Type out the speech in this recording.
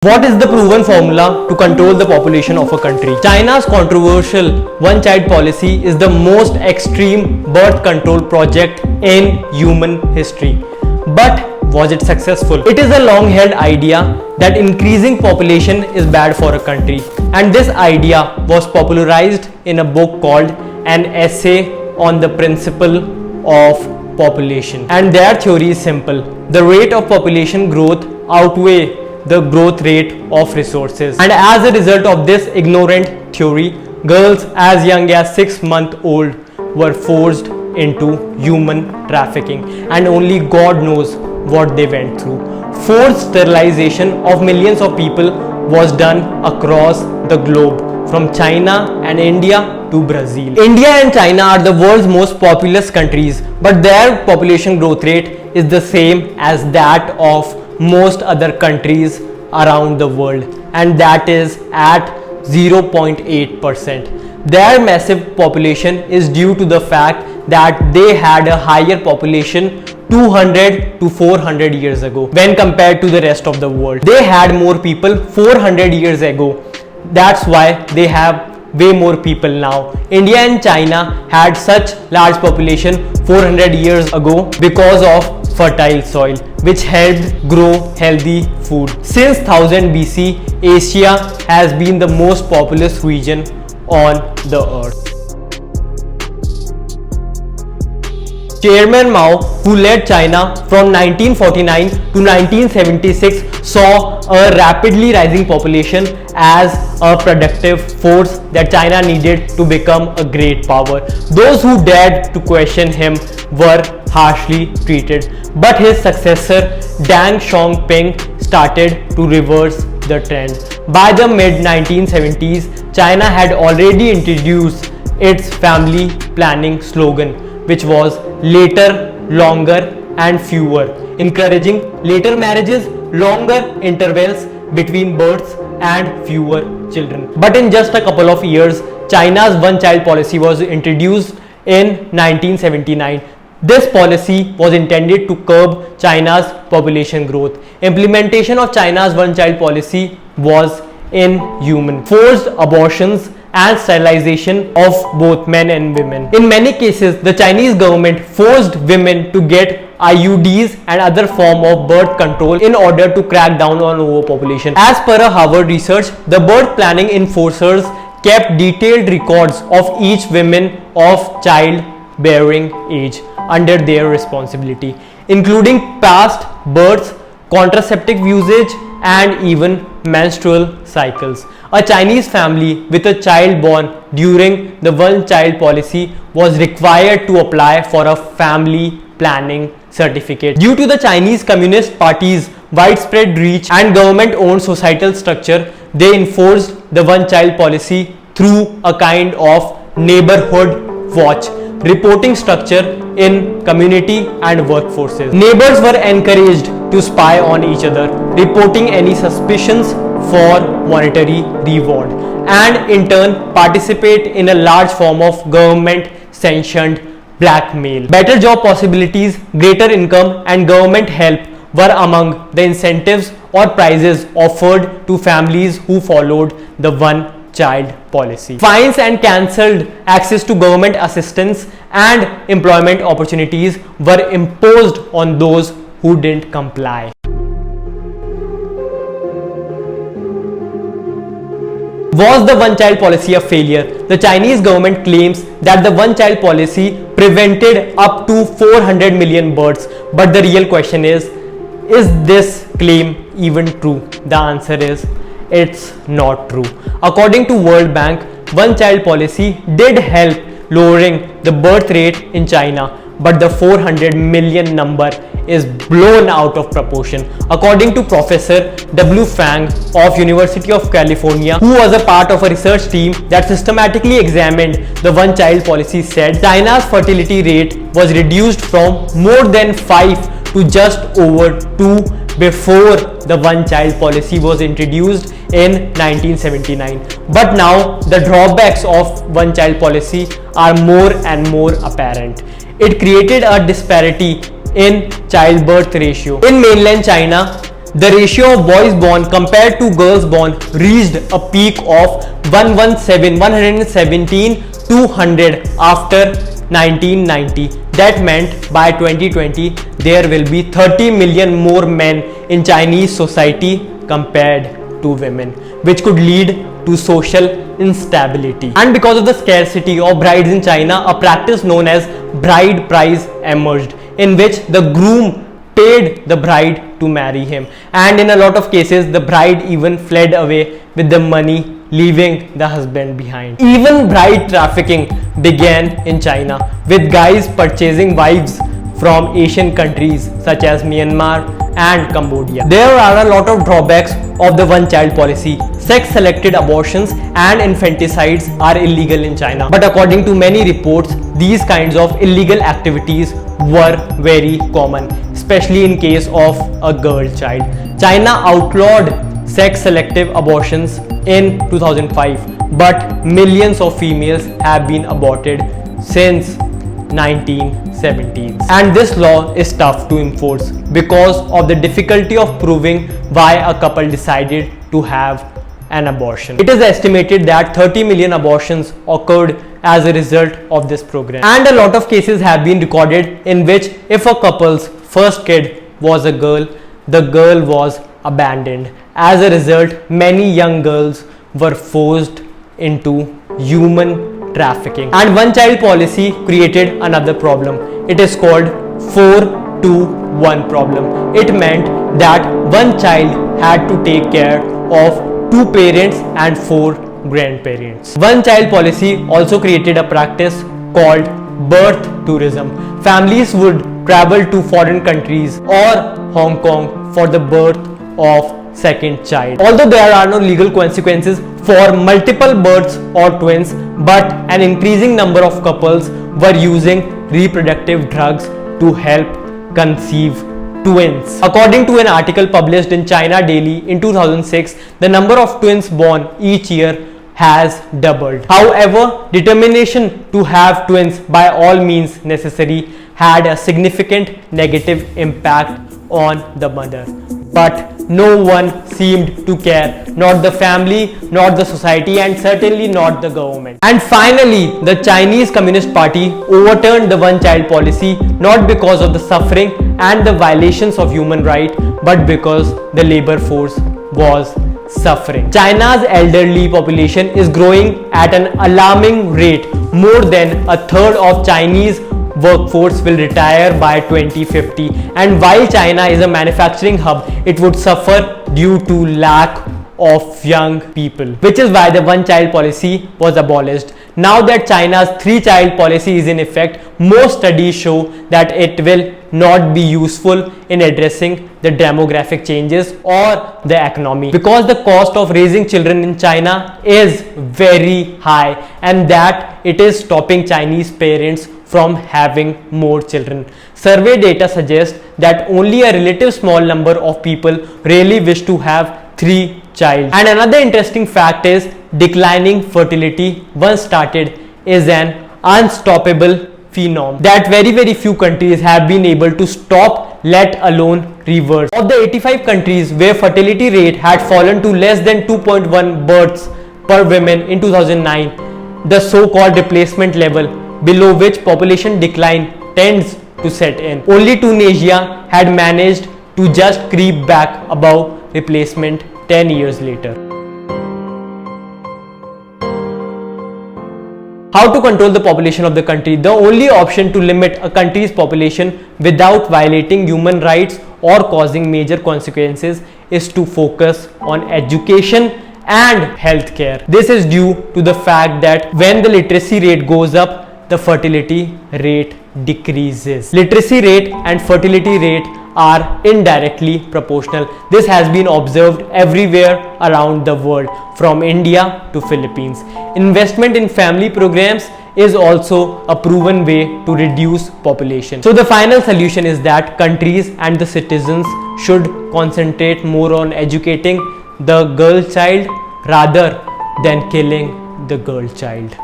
What is the proven formula to control the population of a country? China's controversial one-child policy is the most extreme birth control project in human history. But was it successful? It is a long-held idea that increasing population is bad for a country, and this idea was popularized in a book called An Essay on the Principle of Population. And their theory is simple: the rate of population growth outweighs the growth rate of resources, and as a result of this ignorant theory, girls as young as 6 months old were forced into human trafficking, and only God knows what they went through. Forced sterilization of millions of people was done across the globe, from China and India to Brazil. India and China are the world's most populous countries, but their population growth rate is the same as that of most other countries around the world, and that is at 0.8%. Their massive population is due to the fact that they had a higher population 200 to 400 years ago when compared to the rest of the world. They had more people 400 years ago. That's why they have way more people now. India and China had such large population 400 years ago because of fertile soil, which helped grow healthy food. Since 1000 BC, Asia has been the most populous region on the earth. Chairman Mao, who led China from 1949 to 1976, saw a rapidly rising population as a productive force that China needed to become a great power. Those who dared to question him were harshly treated, but his successor Deng Xiaoping started to reverse the trend. By the mid 1970s, China had already introduced its family planning slogan, which was later, longer and fewer, encouraging later marriages, longer intervals between births and fewer children. But in just a couple of years, China's one-child policy was introduced in 1979. This policy was intended to curb China's population growth. Implementation of China's one-child policy was inhuman. Forced abortions and sterilization of both men and women. In many cases, the Chinese government forced women to get IUDs and other form of birth control in order to crack down on overpopulation. As per a Harvard research, the birth planning enforcers kept detailed records of each woman of childbearing age under their responsibility, including past births, contraceptive usage, and even menstrual cycles. A Chinese family with a child born during the one-child policy was required to apply for a family planning certificate. Due to the Chinese Communist Party's widespread reach and government-owned societal structure, they enforced the one-child policy through a kind of neighborhood watch reporting structure in community and workforces. Neighbors were encouraged to spy on each other, reporting any suspicions for monetary reward, and in turn participate in a large form of government sanctioned blackmail. Better job possibilities, greater income and government help were among the incentives or prizes offered to families who followed the one-child policy. Fines and cancelled access to government assistance and employment opportunities were imposed on those who didn't comply. Was the one-child policy a failure? The Chinese government claims that the one-child policy prevented up to 400 million births, but the real question is this claim even true? The answer is it's not true. According to World Bank, one-child policy did help lowering the birth rate in China, but the 400 million number is blown out of proportion. According to Professor W. Fang of University of California, who was a part of a research team that systematically examined the one-child policy, said China's fertility rate was reduced from more than 5 to just over 2 before the one-child policy was introduced in 1979. But now the drawbacks of one-child policy are more and more apparent. It created a disparity in childbirth ratio. In mainland China, The ratio of boys born compared to girls born reached a peak of 117 to 100 after 1990. That meant by 2020 there will be 30 million more men in Chinese society compared to women, which could lead to social instability. And because of the scarcity of brides in China, a practice known as bride price emerged, in which the groom paid the bride to marry him, and in a lot of cases the bride even fled away with the money, leaving the husband behind. Even bride trafficking began in China, with guys purchasing wives from Asian countries such as Myanmar and Cambodia. There are a lot of drawbacks of the one-child policy. Sex-selected abortions and infanticides are illegal in China. But according to many reports, these kinds of illegal activities were very common, especially in case of a girl child. China outlawed sex-selective abortions in 2005, but millions of females have been aborted since 1970s. And this law is tough to enforce because of the difficulty of proving why a couple decided to have an abortion. It is estimated that 30 million abortions occurred as a result of this program. And a lot of cases have been recorded in which if a couple's first kid was a girl, the girl was abandoned. As a result, many young girls were forced into human trafficking. And one child policy created another problem. It is called 4-to-1 problem. It meant that one child had to take care of 2 parents and 4 grandparents. One child policy also created a practice called birth tourism. Families would travel to foreign countries or Hong Kong for the birth of second child. Although there are no legal consequences for multiple births or twins, but an increasing number of couples were using reproductive drugs to help conceive twins. According to an article published in China Daily in 2006, the number of twins born each year has doubled. However, determination to have twins by all means necessary had a significant negative impact on the mother. But no one seemed to care, not the family, not the society, and certainly not the government. And finally, the Chinese Communist Party overturned the one-child policy, not because of the suffering and the violations of human rights, but because the labor force was suffering. China's elderly population is growing at an alarming rate. More than a third of Chinese workforce will retire by 2050, and while China is a manufacturing hub, it would suffer due to lack of young people, which is why the one-child policy was abolished. Now that China's 3-child policy is in effect, most studies show that it will not be useful in addressing the demographic changes or the economy, because the cost of raising children in China is very high, and that it is stopping Chinese parents from having more children. Survey data suggests that only a relative small number of people really wish to have 3 children. And another interesting fact is declining fertility, once started, is an unstoppable phenomenon that very few countries have been able to stop, let alone reverse. Of the 85 countries where fertility rate had fallen to less than 2.1 births per woman in 2009, the so-called replacement level, below which population decline tends to set in, only Tunisia had managed to just creep back above replacement 10 years later. How to control the population of the country? The only option to limit a country's population without violating human rights or causing major consequences is to focus on education and healthcare. This is due to the fact that when the literacy rate goes up, the fertility rate decreases. Literacy rate and fertility rate are indirectly proportional. This has been observed everywhere around the world, from India to Philippines. Investment in family programs is also a proven way to reduce population. So the final solution is that countries and the citizens should concentrate more on educating the girl child rather than killing the girl child.